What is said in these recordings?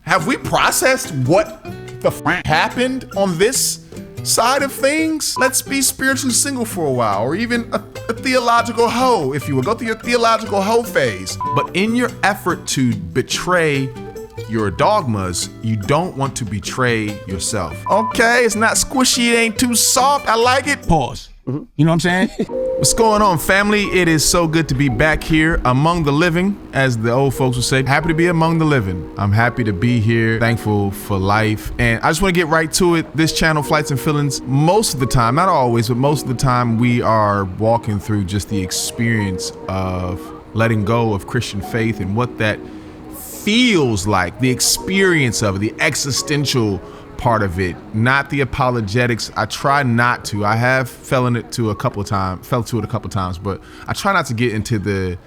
Have we processed what the happened on this side of things? Let's be spiritually single for a while, or even a theological hoe, if you will. Go through your theological hoe phase. But in your effort to betray your dogmas, you don't want to betray yourself. Okay, it's not squishy, it ain't too soft. I like it. Pause. You know what I'm saying? What's going on, family? It is so good to be back here among the living, as the old folks would say. Happy to be among the living. I'm happy to be here, thankful for life. And I just want to get right to it. This channel, Flights and Feelings, most of the time, not always, but most of the time, we are walking through just the experience of letting go of Christian faith and what that feels like, the experience of it, the existential part of it, not the apologetics. I try not to. I have fell to it a couple of times, but I try not to get into the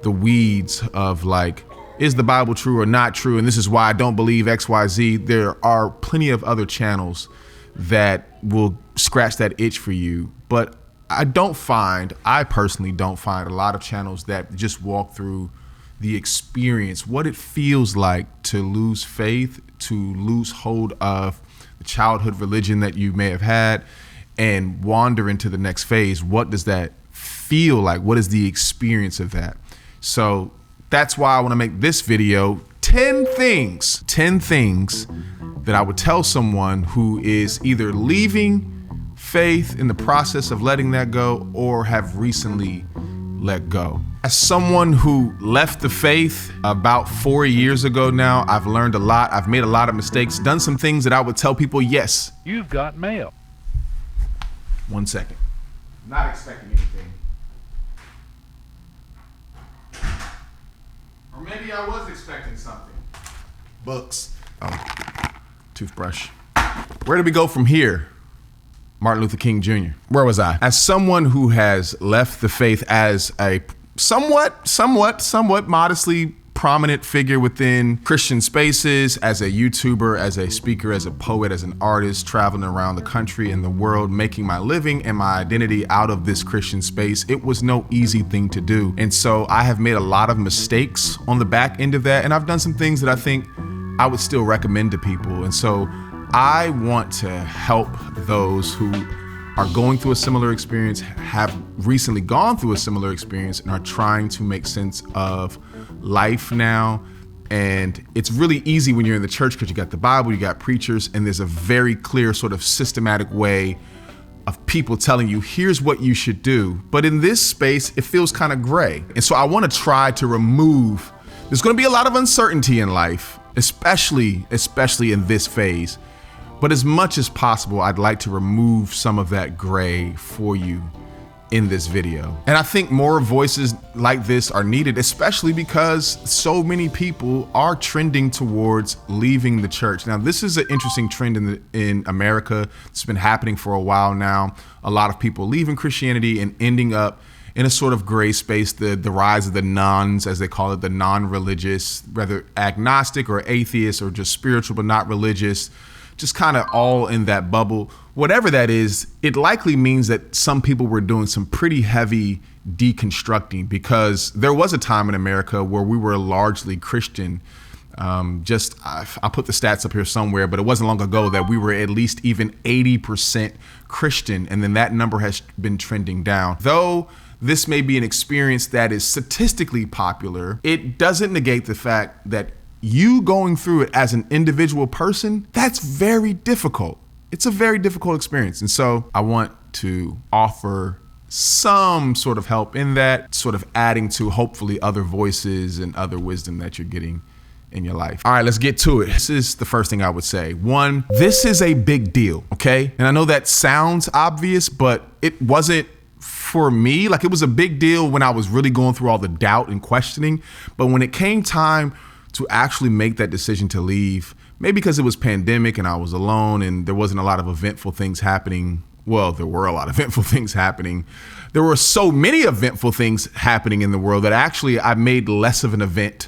weeds of like, is the Bible true or not true? And this is why I don't believe XYZ. There are plenty of other channels that will scratch that itch for you, but I personally don't find a lot of channels that just walk through the experience, what it feels like to lose faith, to lose hold of the childhood religion that you may have had and wander into the next phase. What does that feel like? What is the experience of that? So that's why I want to make this video, 10 things that I would tell someone who is either leaving faith in the process of letting that go or have recently let go. As someone who left the faith about 4 years ago now, I've learned a lot. I've made a lot of mistakes, done some things that I would tell people, yes. You've got mail. 1 second. Not expecting anything. Or maybe I was expecting something. Books. Oh, toothbrush. Where do we go from here? Martin Luther King Jr. Where was I? As someone who has left the faith as a somewhat modestly prominent figure within Christian spaces, as a YouTuber, as a speaker, as a poet, as an artist, traveling around the country and the world, making my living and my identity out of this Christian space, it was no easy thing to do. And so I have made a lot of mistakes on the back end of that. And I've done some things that I think I would still recommend to people. And so I want to help those who are going through a similar experience, have recently gone through a similar experience, and are trying to make sense of life now. And it's really easy when you're in the church because you got the Bible, you got preachers, and there's a very clear sort of systematic way of people telling you, here's what you should do. But in this space, it feels kind of gray. And so I want to try to remove, there's going to be a lot of uncertainty in life, especially in this phase. But as much as possible, I'd like to remove some of that gray for you in this video. And I think more voices like this are needed, especially because so many people are trending towards leaving the church. Now, this is an interesting trend in America. It's been happening for a while now. A lot of people leaving Christianity and ending up in a sort of gray space, the rise of the nones, as they call it, the non-religious, whether agnostic or atheist or just spiritual but not religious, just kind of all in that bubble. Whatever that is, it likely means that some people were doing some pretty heavy deconstructing, because there was a time in America where we were largely Christian. I'll put the stats up here somewhere, but it wasn't long ago that we were at least even 80% Christian, and then that number has been trending down. Though this may be an experience that is statistically popular, it doesn't negate the fact that you going through it as an individual person, that's very difficult. It's a very difficult experience. And so I want to offer some sort of help in that, sort of adding to hopefully other voices and other wisdom that you're getting in your life. All right, let's get to it. This is the first thing I would say. One, this is a big deal, okay? And I know that sounds obvious, but it wasn't for me. Like, it was a big deal when I was really going through all the doubt and questioning. But when it came time to actually make that decision to leave, maybe because it was pandemic and I was alone and there wasn't a lot of eventful things happening. Well, there were a lot of eventful things happening. There were so many eventful things happening in the world that actually I made less of an event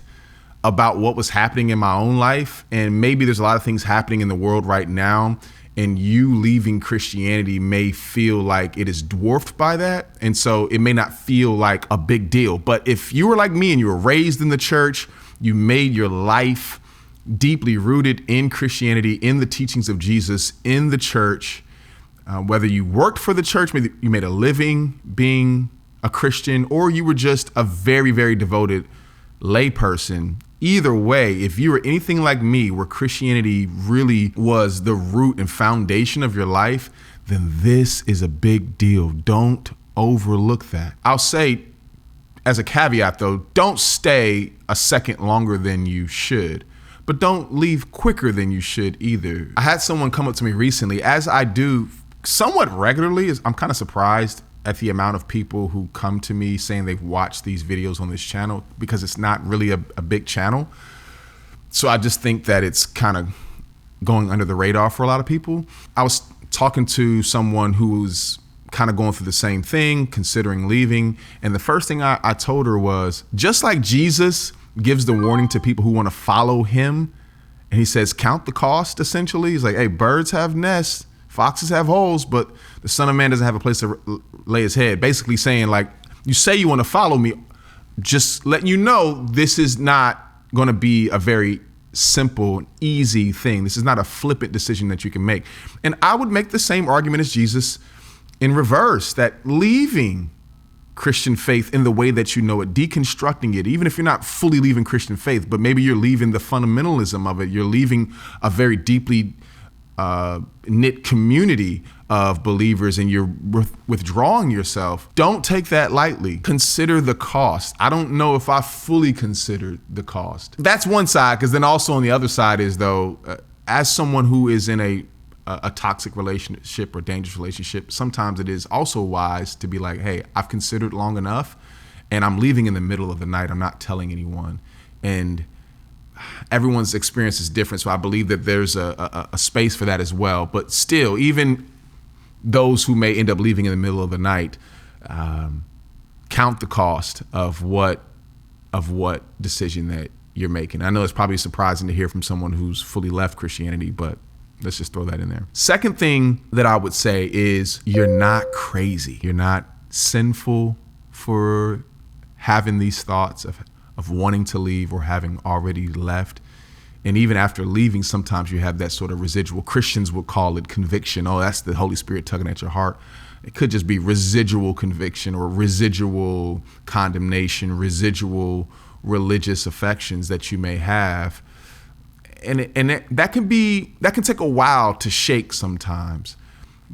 about what was happening in my own life. And maybe there's a lot of things happening in the world right now, and you leaving Christianity may feel like it is dwarfed by that. And so it may not feel like a big deal. But if you were like me and you were raised in the church, you made your life deeply rooted in Christianity, in the teachings of Jesus, in the church, whether you worked for the church, maybe you made a living being a Christian, or you were just a very, very devoted layperson. Either way, if you were anything like me, where Christianity really was the root and foundation of your life, then this is a big deal. Don't overlook that. I'll say, as a caveat though, don't stay a second longer than you should, but don't leave quicker than you should either. I had someone come up to me recently, as I do somewhat regularly. I'm kind of surprised at the amount of people who come to me saying they've watched these videos on this channel, because it's not really a big channel. So I just think that it's kind of going under the radar for a lot of people. I was talking to someone who was kind of going through the same thing, considering leaving. And the first thing I told her was, just like Jesus gives the warning to people who want to follow him, and he says, count the cost, essentially. He's like, hey, birds have nests, foxes have holes, but the Son of Man doesn't have a place to lay his head. Basically saying, like, you say you want to follow me, just letting you know this is not going to be a very simple, easy thing. This is not a flippant decision that you can make. And I would make the same argument as Jesus in reverse, that leaving Christian faith in the way that you know it, deconstructing it, even if you're not fully leaving Christian faith, but maybe you're leaving the fundamentalism of it, you're leaving a very deeply knit community of believers, and you're withdrawing yourself. Don't take that lightly. Consider the cost. I don't know if I fully considered the cost. That's one side, because then also on the other side is, though, as someone who is in a toxic relationship or dangerous relationship, sometimes it is also wise to be like, hey, I've considered long enough, and I'm leaving in the middle of the night. I'm not telling anyone. And everyone's experience is different, so I believe that there's a space for that as well. But still, even those who may end up leaving in the middle of the night, count the cost of what decision that you're making. I know it's probably surprising to hear from someone who's fully left Christianity, but let's just throw that in there. Second thing that I would say is, you're not crazy. You're not sinful for having these thoughts of wanting to leave or having already left. And even after leaving, sometimes you have that sort of residual. Christians would call it conviction. Oh, that's the Holy Spirit tugging at your heart. It could just be residual conviction or residual condemnation, residual religious affections that you may have. And that can take a while to shake sometimes.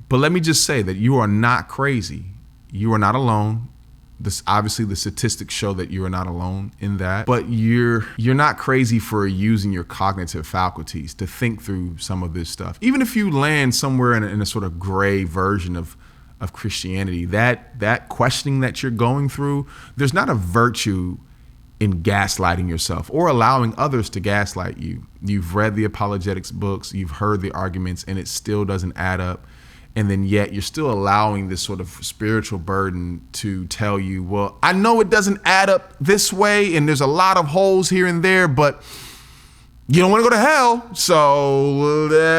But let me just say that you are not crazy. You are not alone. Obviously the statistics show that you are not alone in that, but you're not crazy for using your cognitive faculties to think through some of this stuff. Even if you land somewhere in a sort of gray version of Christianity, that questioning that you're going through, there's not a virtue in gaslighting yourself or allowing others to gaslight you. You've read the apologetics books, you've heard the arguments, and it still doesn't add up. And then yet you're still allowing this sort of spiritual burden to tell you, well, I know it doesn't add up this way, and there's a lot of holes here and there, but you don't want to go to hell. So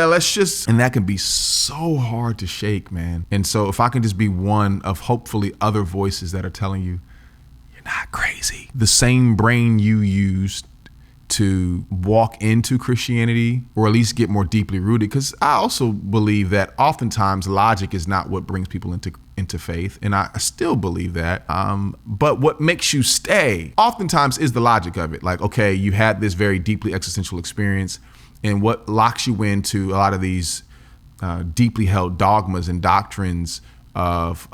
let's just, and that can be so hard to shake, man. And so if I can just be one of hopefully other voices that are telling you, you're not crazy. The same brain you used to walk into Christianity, or at least get more deeply rooted, because I also believe that oftentimes logic is not what brings people into faith, and I still believe that. But what makes you stay oftentimes is the logic of it. Like, okay, you had this very deeply existential experience, and what locks you into a lot of these deeply held dogmas and doctrines of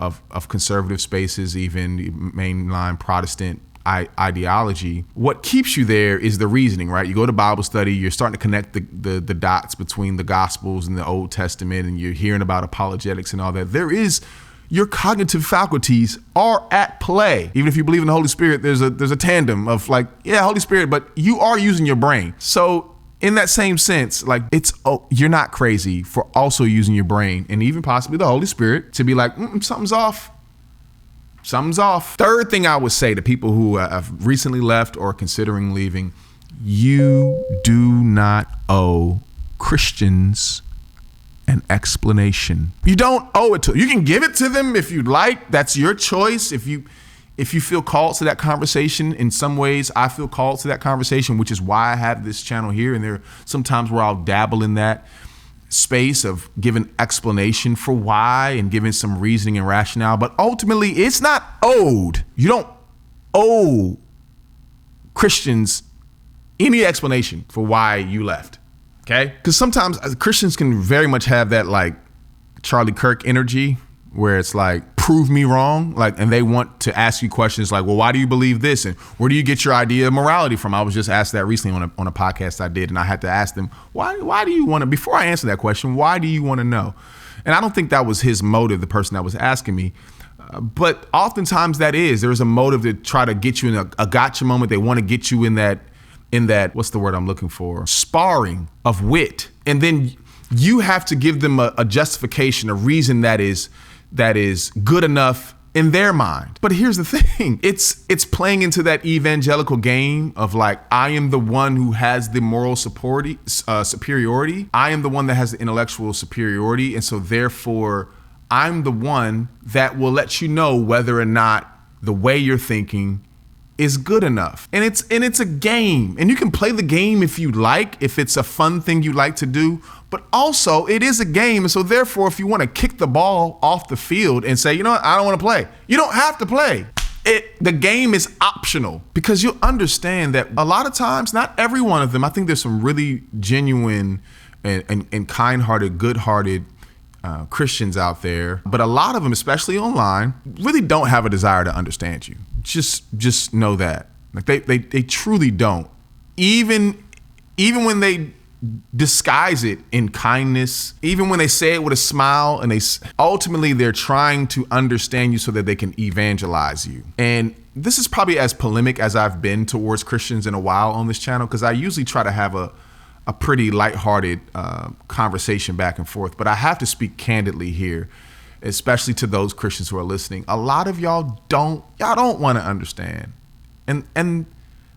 conservative spaces, even mainline Protestant ideology. What keeps you there is the reasoning, right? You go to Bible study, you're starting to connect the dots between the Gospels and the Old Testament, and you're hearing about apologetics and all that. Your cognitive faculties are at play. Even if you believe in the Holy Spirit, there's a tandem of like, yeah, Holy Spirit, but you are using your brain. So in that same sense, like you're not crazy for also using your brain and even possibly the Holy Spirit to be like, something's off. Something's off. Third thing I would say to people who have recently left or considering leaving, you do not owe Christians an explanation. You don't owe it to them. You can give it to them if you'd like. That's your choice. If If you feel called to that conversation, in some ways, I feel called to that conversation, which is why I have this channel here. And there are some times where I'll dabble in that space of giving explanation for why and giving some reasoning and rationale. But ultimately, it's not owed. You don't owe Christians any explanation for why you left. Okay? Because sometimes Christians can very much have that like Charlie Kirk energy where it's like, prove me wrong. Like, and they want to ask you questions like, well, why do you believe this? And where do you get your idea of morality from? I was just asked that recently on a podcast I did. And I had to ask them, why do you want to, before I answer that question, why do you want to know? And I don't think that was his motive, the person that was asking me. But oftentimes there's a motive to try to get you in a gotcha moment. They want to get you in that, what's the word I'm looking for? Sparring of wit. And then you have to give them a justification, a reason that is good enough in their mind. But here's the thing. It's playing into that evangelical game of like, I am the one who has the moral superiority. I am the one that has the intellectual superiority. And so therefore, I'm the one that will let you know whether or not the way you're thinking is good enough. And it's a game. And you can play the game if you like, if it's a fun thing you like to do. But also, it is a game. And so therefore, if you want to kick the ball off the field and say, you know what, I don't want to play, you don't have to play. The game is optional, because you'll understand that a lot of times, not every one of them, I think there's some really genuine and kind-hearted, good-hearted Christians out there, but a lot of them, especially online, really don't have a desire to understand you. Just know that. Like they truly don't. Even when they disguise it in kindness, even when they say it with a smile, and ultimately they're trying to understand you so that they can evangelize you. And this is probably as polemic as I've been towards Christians in a while on this channel, because I usually try to have a pretty lighthearted conversation back and forth. But I have to speak candidly here, especially to those Christians who are listening. A lot of y'all don't want to understand. And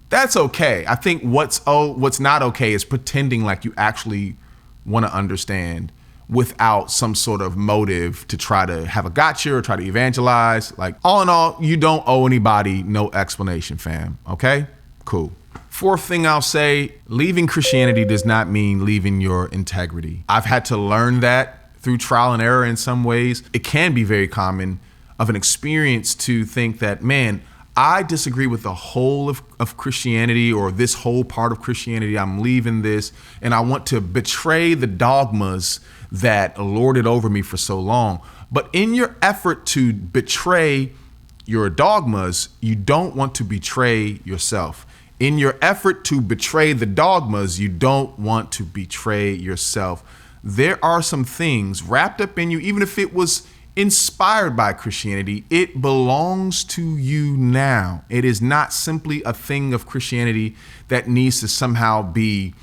that's okay. I think what's not okay is pretending like you actually want to understand without some sort of motive to try to have a gotcha or try to evangelize. Like, all in all, you don't owe anybody no explanation, fam. Okay? Cool. Fourth thing I'll say, leaving Christianity does not mean leaving your integrity. I've had to learn that through trial and error in some ways. It can be very common of an experience to think that, man, I disagree with the whole of Christianity, or this whole part of Christianity. I'm leaving this, and I want to betray the dogmas that lorded over me for so long. But in your effort to betray your dogmas, you don't want to betray yourself. In your effort to betray the dogmas, you don't want to betray yourself. There are some things wrapped up in you, even if it was inspired by Christianity, it belongs to you now. It is not simply a thing of Christianity that needs to somehow be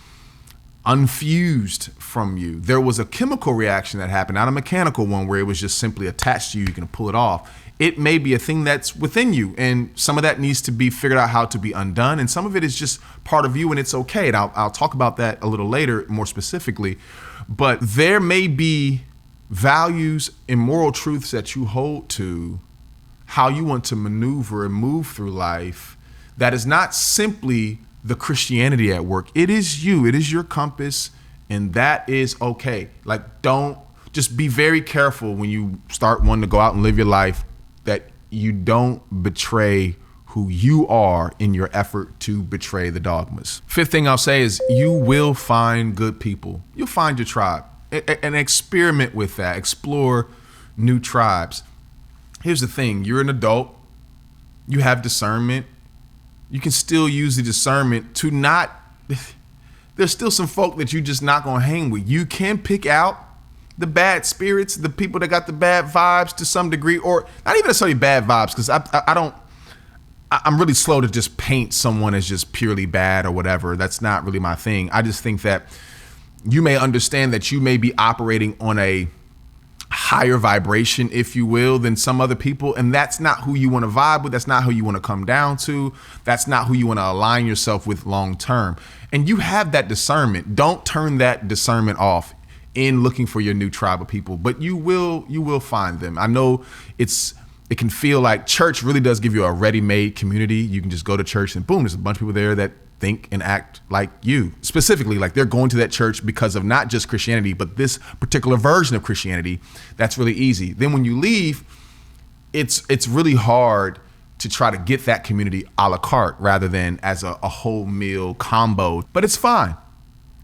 unfused from you. There was a chemical reaction that happened, not a mechanical one where it was just simply attached to you. You can pull it off. It may be a thing that's within you, and some of that needs to be figured out how to be undone, and some of it is just part of you, and it's okay. And I'll talk about that a little later, more specifically. But there may be values and moral truths that you hold to, how you want to maneuver and move through life, that is not simply the Christianity at work. It is you. It is your compass, and that is okay. Like, don't just be very careful when you start wanting to go out and live your life that you don't betray who you are in your effort to betray the dogmas. Fifth thing I'll say is you will find good people. You'll find your tribe. And experiment with that. Explore new tribes. Here's the thing. You're an adult. You have discernment. You can still use the discernment to not... There's still some folk that you're just not going to hang with. You can pick out the bad spirits, the people that got the bad vibes to some degree, or not even necessarily bad vibes, because I'm really slow to just paint someone as just purely bad or whatever. That's not really my thing. I just think that you may understand that you may be operating on a higher vibration, if you will, than some other people. And that's not who you want to vibe with. That's not who you want to come down to. That's not who you want to align yourself with long term. And you have that discernment. Don't turn that discernment off in looking for your new tribe of people, but you will find them. I know it's it can feel like church really does give you a ready-made community. You can just go to church and boom, there's a bunch of people there that think and act like you. Specifically, like they're going to that church because of not just Christianity, but this particular version of Christianity. That's really easy. Then when you leave, it's really hard to try to get that community a la carte rather than as a whole meal combo. But it's fine.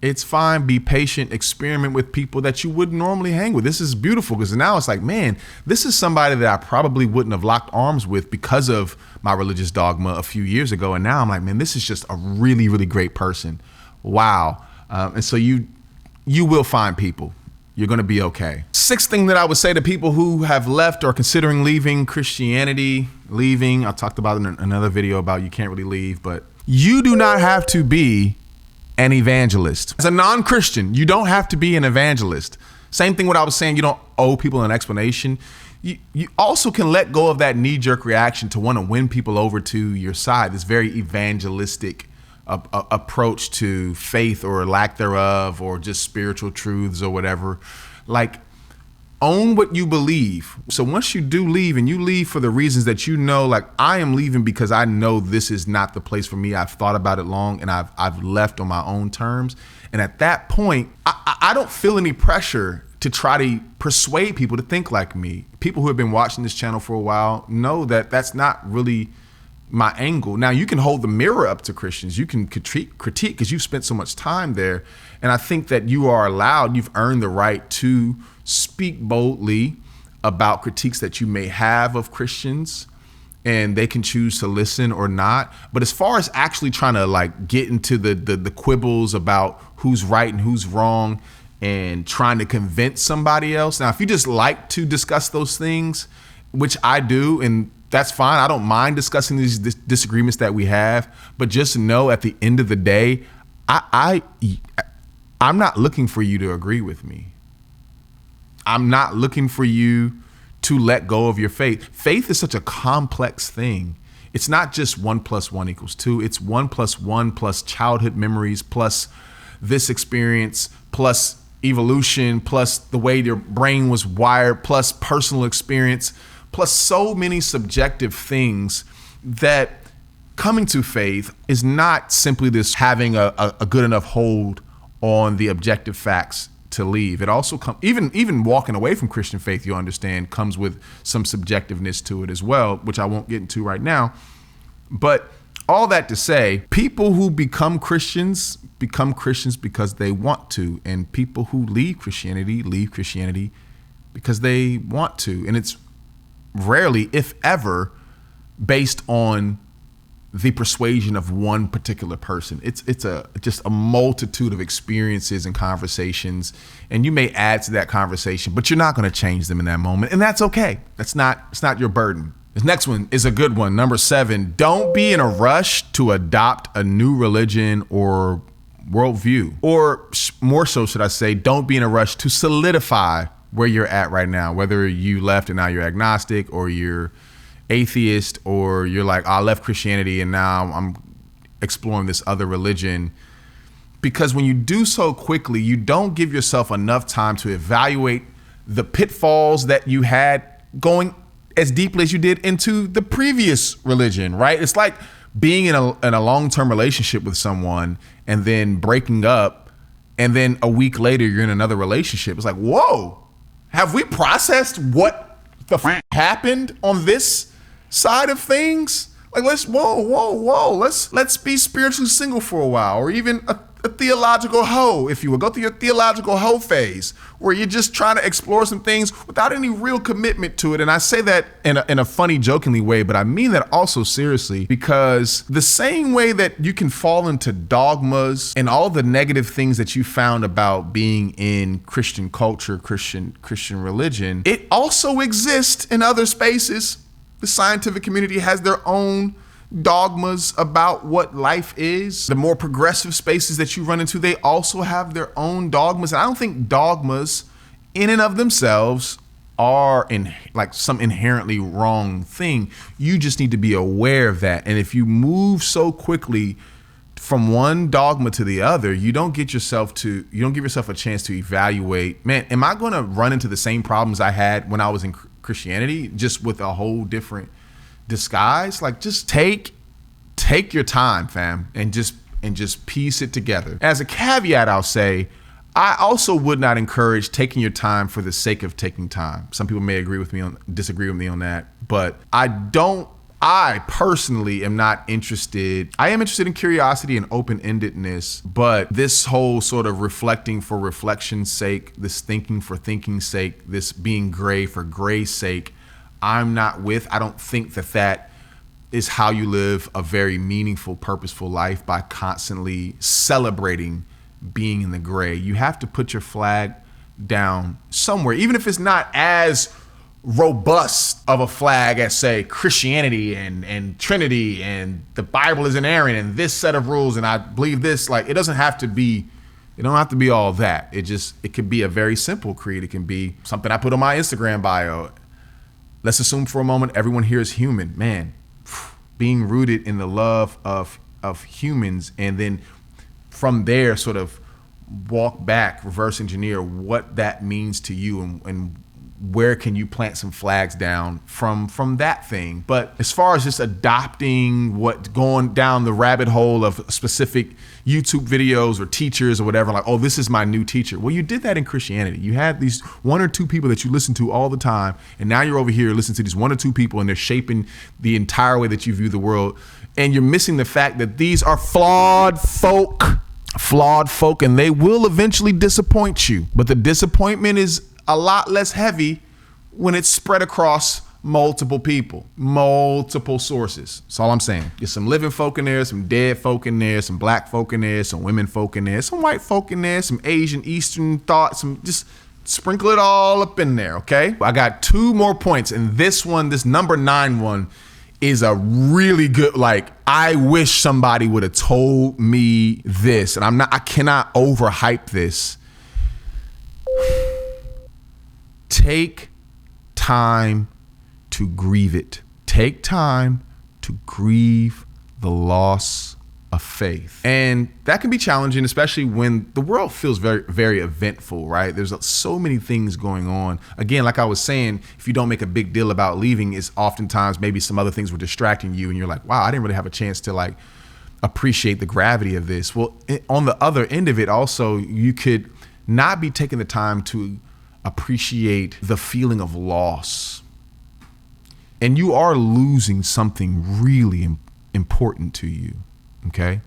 It's fine. Be patient. Experiment with people that you wouldn't normally hang with. This is beautiful because now it's like, man, this is somebody that I probably wouldn't have locked arms with because of my religious dogma a few years ago. And now I'm like, man, this is just a really, really great person. Wow. And so you will find people. You're going to be okay. Sixth thing that I would say to people who have left or considering leaving Christianity, I talked about in another video about you can't really leave, but you do not have to be an evangelist. As a non-Christian, you don't have to be an evangelist. Same thing what I was saying, you don't owe people an explanation. You also can let go of that knee-jerk reaction to want to win people over to your side, this very evangelistic approach to faith or lack thereof, or just spiritual truths or whatever. Like, own what you believe. So once you do leave, and you leave for the reasons that you know, like I am leaving because I know this is not the place for me. I've thought about it long and I've left on my own terms. And at that point, I don't feel any pressure to try to persuade people to think like me. People who have been watching this channel for a while know that that's not really my angle. Now, you can hold the mirror up to Christians. You can critique because you've spent so much time there. And I think that you are allowed, you've earned the right to speak boldly about critiques that you may have of Christians, and they can choose to listen or not. But as far as actually trying to like get into the quibbles about who's right and who's wrong and trying to convince somebody else. Now, if you just like to discuss those things, which I do, and that's fine. I don't mind discussing these disagreements that we have, but just know at the end of the day, I'm not looking for you to agree with me. I'm not looking for you to let go of your faith. Faith is such a complex thing. It's not just 1 + 1 = 2. It's 1 + 1 plus childhood memories, plus this experience, plus evolution, plus the way your brain was wired, plus personal experience, plus so many subjective things that coming to faith is not simply this having a good enough hold on the objective facts to leave. It also comes, even walking away from Christian faith, you'll understand, comes with some subjectiveness to it as well, which I won't get into right now. But all that to say, people who become Christians because they want to, and people who leave Christianity because they want to. And it's rarely, if ever, based on the persuasion of one particular person. It's just a multitude of experiences and conversations, and you may add to that conversation, but you're not going to change them in that moment, and that's okay. It's not your burden. This next one is a good one. Number 7, don't be in a rush to adopt a new religion or worldview, or more so, should I say, don't be in a rush to solidify where you're at right now, whether you left and now you're agnostic, or you're atheist, or you're like, I left Christianity and now I'm exploring this other religion. Because when you do so quickly, you don't give yourself enough time to evaluate the pitfalls that you had going as deeply as you did into the previous religion, right? It's like being in a long-term relationship with someone and then breaking up, and then a week later you're in another relationship. It's like, whoa, have we processed what the happened on this side of things? Like, let's be spiritually single for a while, or even a theological hoe, if you will. Go through your theological hoe phase, where you're just trying to explore some things without any real commitment to it. And I say that in a funny, jokingly way, but I mean that also seriously, because the same way that you can fall into dogmas and all the negative things that you found about being in Christian culture, Christian religion, it also exists in other spaces. The scientific community has their own dogmas about what life is. The more progressive spaces that you run into, they also have their own dogmas. And I don't think dogmas in and of themselves are like some inherently wrong thing. You just need to be aware of that. And if you move so quickly from one dogma to the other, you don't give yourself a chance to evaluate, man, am I going to run into the same problems I had when I was in Christianity, just with a whole different disguise. Like, just take your time, fam, and just piece it together. As a caveat, I'll say, I also would not encourage taking your time for the sake of taking time. Some people may disagree with me on that, but I personally am not interested. I am interested in curiosity and open-endedness, but this whole sort of reflecting for reflection's sake, this thinking for thinking's sake, this being gray for gray's sake, I'm not with. I don't think that is how you live a very meaningful, purposeful life, by constantly celebrating being in the gray. You have to put your flag down somewhere, even if it's not as robust of a flag as, say, Christianity and Trinity and the Bible is inerrant and this set of rules and I believe this. Like, it don't have to be all that. It could be a very simple creed. It can be something I put on my Instagram bio. Let's assume for a moment everyone here is human. Man, being rooted in the love of humans, and then from there sort of walk back, reverse engineer what that means to you, and where can you plant some flags down from that thing. But as far as just adopting going down the rabbit hole of specific YouTube videos or teachers or whatever, like, oh, this is my new teacher. Well, you did that in Christianity. You had these one or two people that you listen to all the time, and now you're over here listening to these one or two people, and they're shaping the entire way that you view the world. And you're missing the fact that these are flawed folk, and they will eventually disappoint you. But the disappointment is a lot less heavy when it's spread across multiple people, multiple sources. That's all I'm saying. There's some living folk in there, some dead folk in there, some black folk in there, some women folk in there, some white folk in there, some Asian, Eastern thoughts, some just sprinkle it all up in there, okay? I got 2 more points, and this number 9 one, is a really good, like, I wish somebody would have told me this, and I cannot overhype this. Take time to grieve it. Take time to grieve the loss of faith. And that can be challenging, especially when the world feels very, very eventful, right? There's so many things going on. Again, like I was saying, if you don't make a big deal about leaving, it's oftentimes maybe some other things were distracting you and you're like, wow, I didn't really have a chance to like appreciate the gravity of this. Well, on the other end of it also, you could not be taking the time to appreciate the feeling of loss. And you are losing something really important to you. Okay.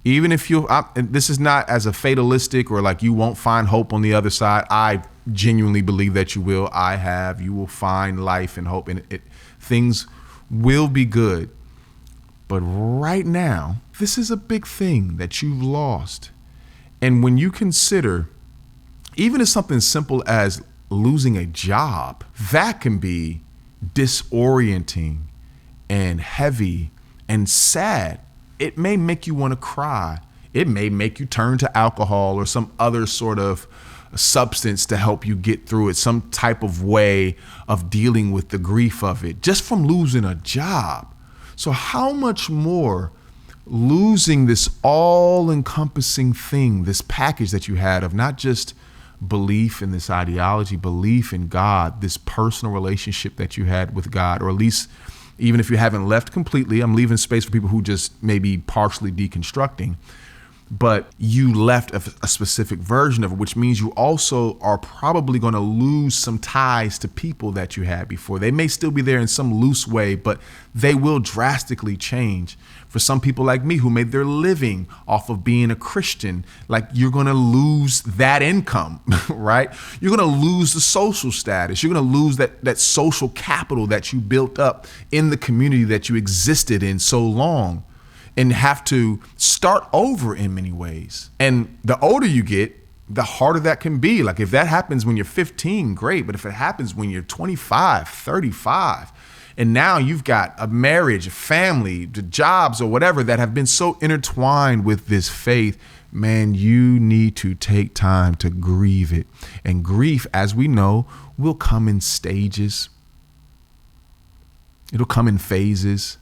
Even if this is not as a fatalistic or like you won't find hope on the other side. I genuinely believe that you will. You will find life and hope, and things will be good. But right now, this is a big thing that you've lost. And when you consider, even as something simple as losing a job, that can be disorienting and heavy and sad. It may make you want to cry. It may make you turn to alcohol or some other sort of substance to help you get through it, some type of way of dealing with the grief of it, just from losing a job. So how much more losing this all-encompassing thing, this package that you had of not just belief in this ideology, belief in God, this personal relationship that you had with God, or at least even if you haven't left completely, I'm leaving space for people who just may be partially deconstructing, but you left a specific version of it, which means you also are probably going to lose some ties to people that you had before. They may still be there in some loose way, but they will drastically change. For some people like me who made their living off of being a Christian, like, you're going to lose that income, right? You're going to lose the social status. You're going to lose that social capital that you built up in the community that you existed in so long, and have to start over in many ways. And the older you get, the harder that can be. Like, if that happens when you're 15, great. But if it happens when you're 25, 35, and now you've got a marriage, a family, the jobs or whatever that have been so intertwined with this faith, man, you need to take time to grieve it. And grief, as we know, will come in stages. It'll come in phases.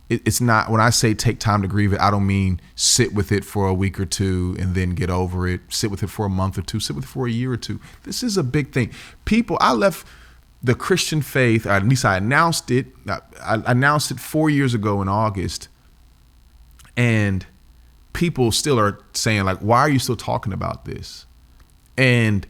it's not, when I say take time to grieve it, I don't mean sit with it for a week or two and then get over it. Sit with it for a month or two, sit with it for a year or two. This is a big thing. People, I left the Christian faith, or at least I announced it. I announced it 4 years ago in August. And people still are saying, like, why are you still talking about this? And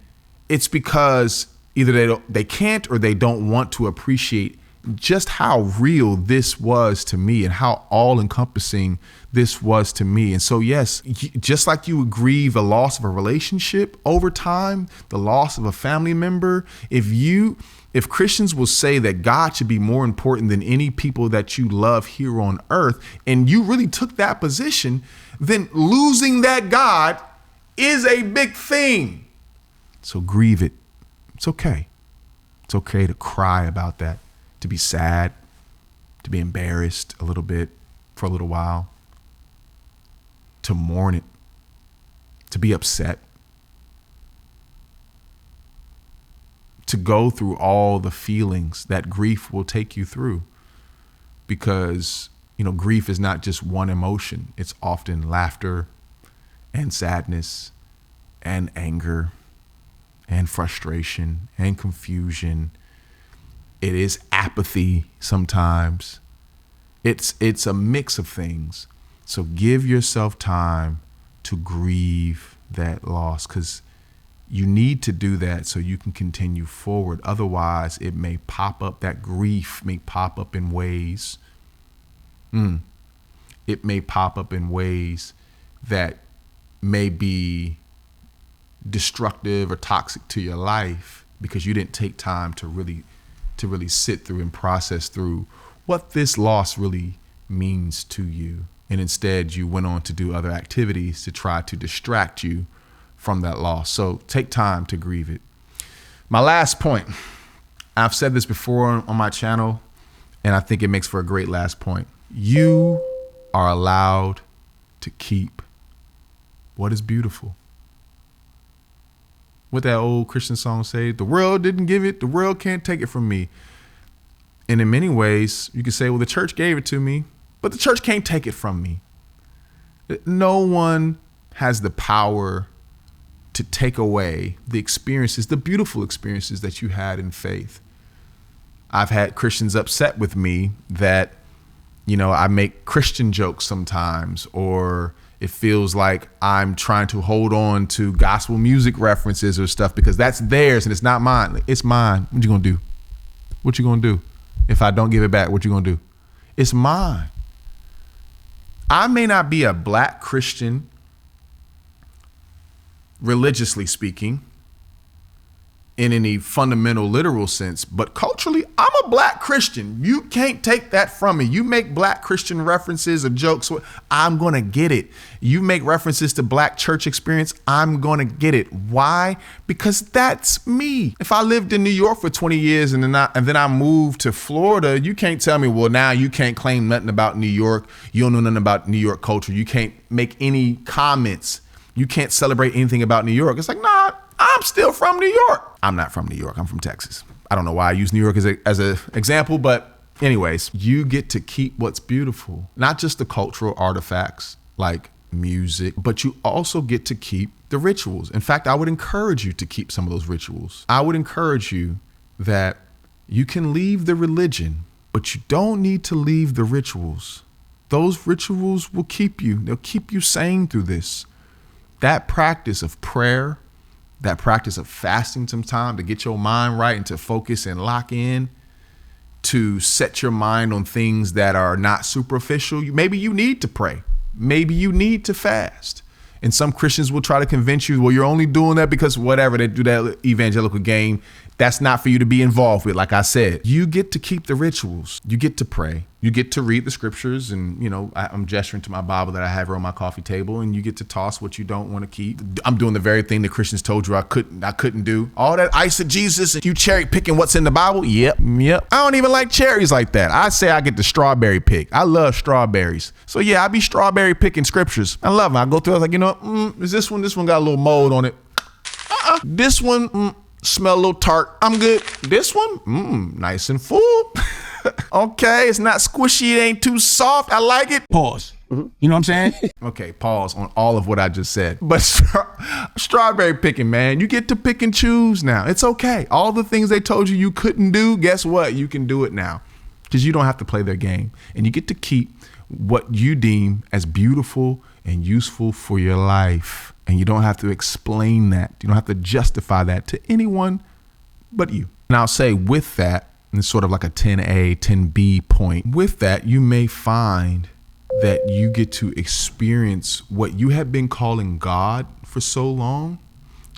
it's because either they can't or they don't want to appreciate just how real this was to me and how all encompassing this was to me. And so, yes, just like you would grieve a loss of a relationship over time, the loss of a family member, if Christians will say that God should be more important than any people that you love here on earth, and you really took that position, then losing that God is a big thing. So grieve it. It's okay. It's okay to cry about that, to be sad, to be embarrassed a little bit for a little while, to mourn it, to be upset, to go through all the feelings that grief will take you through. Because, grief is not just one emotion. It's often laughter and sadness and anger and frustration and confusion. It is apathy sometimes. It's a mix of things. So give yourself time to grieve that loss, because you need to do that so you can continue forward. Otherwise, it may pop up, that grief may pop up in ways. It may pop up in ways that may be destructive or toxic to your life because you didn't take time to really sit through and process through what this loss really means to you. And instead, you went on to do other activities to try to distract you from that loss. So take time to grieve it. My last point, I've said this before on my channel, and I think it makes for a great last point. You are allowed to keep what is beautiful. What that old Christian song say, the world didn't give it, the world can't take it from me. And in many ways, you can say, well, the church gave it to me, but the church can't take it from me. No one has the power to take away the experiences, the beautiful experiences that you had in faith. I've had Christians upset with me that, I make Christian jokes sometimes, or it feels like I'm trying to hold on to gospel music references or stuff because that's theirs and it's not mine. It's mine. What you gonna do? What you gonna do? If I don't give it back, what you gonna do? It's mine. I may not be a black Christian, religiously speaking, in any fundamental literal sense, but culturally, I'm a black Christian. You can't take that from me. You make black Christian references or jokes, I'm gonna get it. You make references to black church experience, I'm gonna get it. Why? Because that's me. If I lived in New York for 20 years and then I moved to Florida, you can't tell me, well, now you can't claim nothing about New York. You don't know nothing about New York culture. You can't make any comments. You can't celebrate anything about New York. It's like, nah, I'm still from New York. I'm not from New York. I'm from Texas. I don't know why I use New York as an example, but anyways, you get to keep what's beautiful, not just the cultural artifacts like music, but you also get to keep the rituals. In fact, I would encourage you to keep some of those rituals. I would encourage you that you can leave the religion, but you don't need to leave the rituals. Those rituals will keep you. They'll keep you sane through this. That practice of prayer, that practice of fasting some time to get your mind right and to focus and lock in, to set your mind on things that are not superficial. Maybe you need to pray. Maybe you need to fast. And some Christians will try to convince you, well, you're only doing that because whatever, they do that evangelical game. That's not for you to be involved with. Like I said, you get to keep the rituals. You get to pray. You get to read the scriptures. And, I'm gesturing to my Bible that I have on my coffee table, and you get to toss what you don't want to keep. I'm doing the very thing that Christians told you I couldn't do. All that eisegesis and you cherry picking what's in the Bible. Yep. I don't even like cherries like that. I say I get the strawberry pick. I love strawberries. So yeah, I be strawberry picking scriptures. I love them. I go through, I was like, is this one? This one got a little mold on it. This one, smell a little tart. I'm good. This one, nice and full. Okay, it's not squishy, it ain't too soft. I like it. Pause. You know what I'm saying? Okay, pause on all of what I just said. But strawberry picking, man, you get to pick and choose now. It's okay. All the things they told you couldn't do, guess what? You can do it now because you don't have to play their game. And you get to keep what you deem as beautiful and useful for your life. And you don't have to explain that. You don't have to justify that to anyone but you. And I'll say with that, and it's sort of like a 10A, 10B point. With that, you may find that you get to experience what you have been calling God for so long.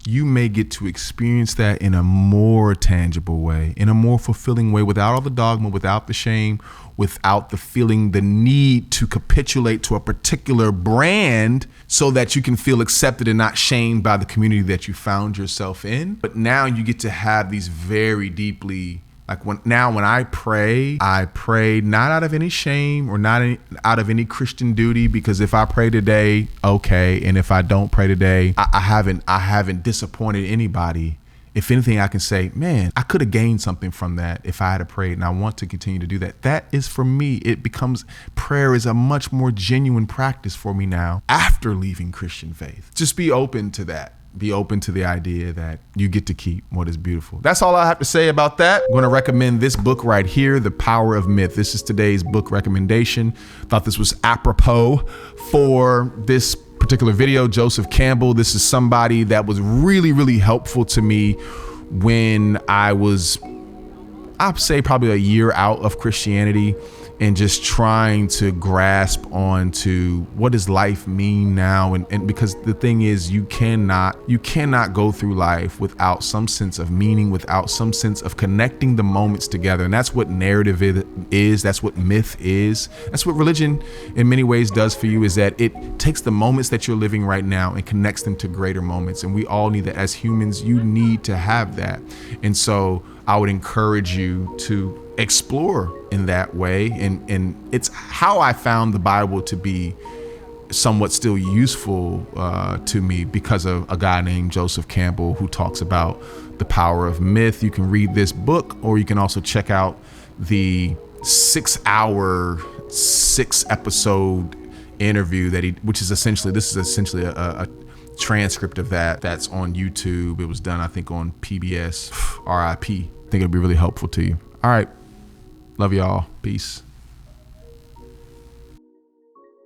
You may get to experience that in a more tangible way, in a more fulfilling way, without all the dogma, without the shame, without the feeling the need to capitulate to a particular brand so that you can feel accepted and not shamed by the community that you found yourself in. But now you get to have these very deeply, like when I pray not out of any shame or out of any Christian duty, because if I pray today, okay, and if I don't pray today, I haven't disappointed anybody. If anything, I can say, man, I could have gained something from that if I had prayed, and I want to continue to do that. That is for me. It becomes, prayer is a much more genuine practice for me now after leaving Christian faith. Just be open to that. Be open to the idea that you get to keep what is beautiful. That's all I have to say about that. I'm going to recommend this book right here, The Power of Myth. This is today's book recommendation. Thought this was apropos for this particular video. Joseph Campbell. This is somebody that was really, really helpful to me when I was, I'd say probably a year out of Christianity and just trying to grasp onto what does life mean now. And because the thing is, you cannot go through life without some sense of meaning, without some sense of connecting the moments together. And that's what narrative is. That's what myth is. That's what religion in many ways does for you, is that it takes the moments that you're living right now and connects them to greater moments. And we all need that as humans. You need to have that. And so I would encourage you to explore in that way. And it's how I found the Bible to be somewhat still useful to me, because of a guy named Joseph Campbell who talks about the power of myth. You can read this book, or you can also check out the 6-hour, 6-episode interview which is essentially a transcript of that's on YouTube. It was done, I think, on PBS. RIP. I think it'll be really helpful to you. All right. Love y'all. Peace.